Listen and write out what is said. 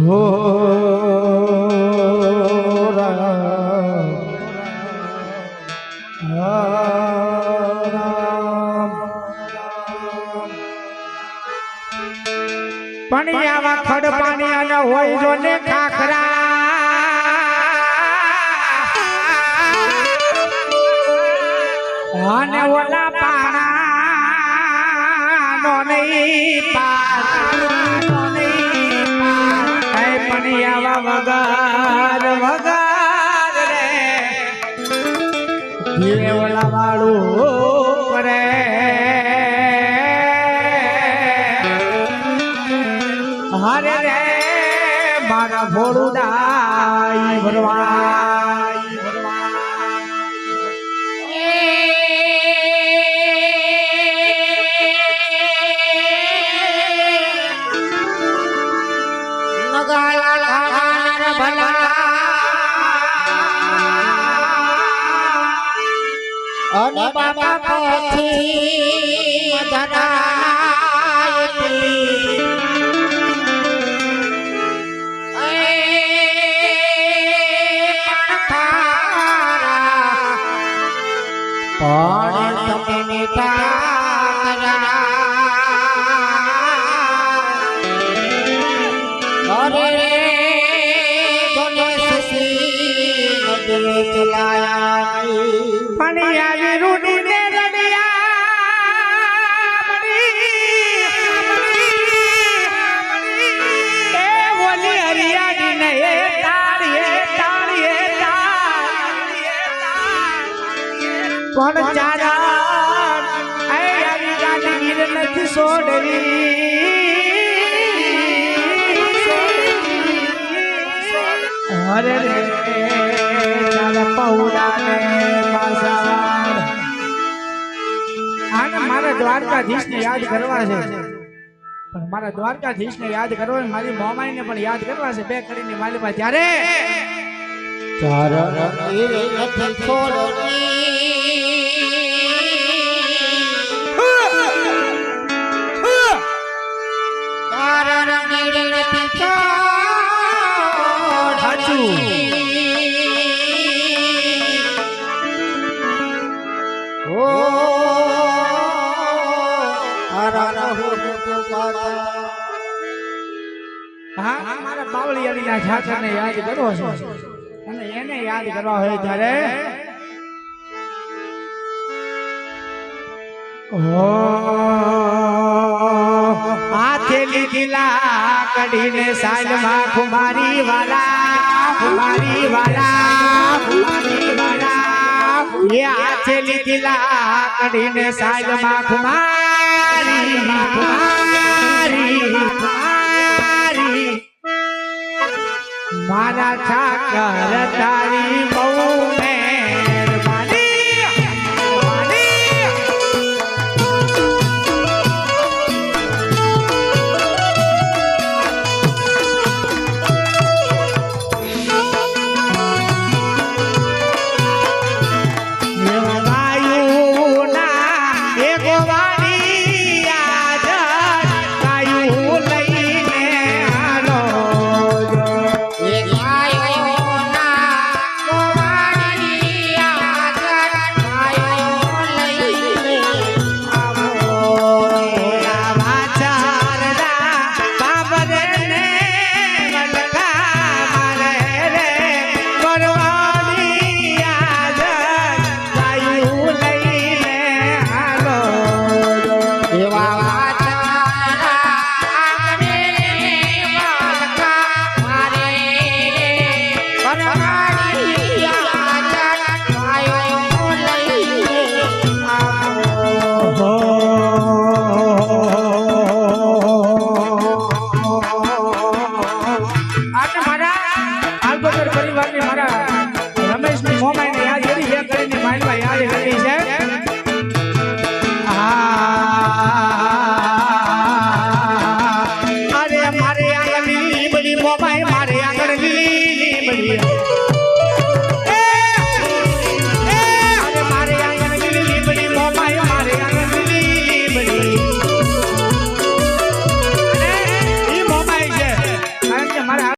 હો પણ આવા ખડ પાણી અને હોય જો ને ખાખરા અને ઓલા પાણા નો નહીં પાર પણ આવા વગર રે એ ઓલા વાળું કરે હરે રે મારા ભોળું ડાઈ ભરવાઈ નગાલા ભલા અને બાબા પછી પણ ચારણ આવી ગાંધીગીર નથી છોડવી હરે રે પૌડા આને મારા દ્વારકાધીશ ને યાદ કરવા છે પણ મારા દ્વારકાધીશ ને યાદ કરવા મારી મોમાઈ ને પણ યાદ કરવા છે બે કરીને મારી પાસે ત્યારે ચારણ નથી છોડવી મારા બાવળિયાળીના ઠાકરને યાદ કરવો છે અને એને યાદ કરવા હોય ત્યારે હાથે લીધીલા કઢીને સાલમાં કુમારી વાલા એ હાથે લીધીલા કઢીને સાલમાં કુમારી મારા ઠાકર તારી બહુ મોબાઈલ મારે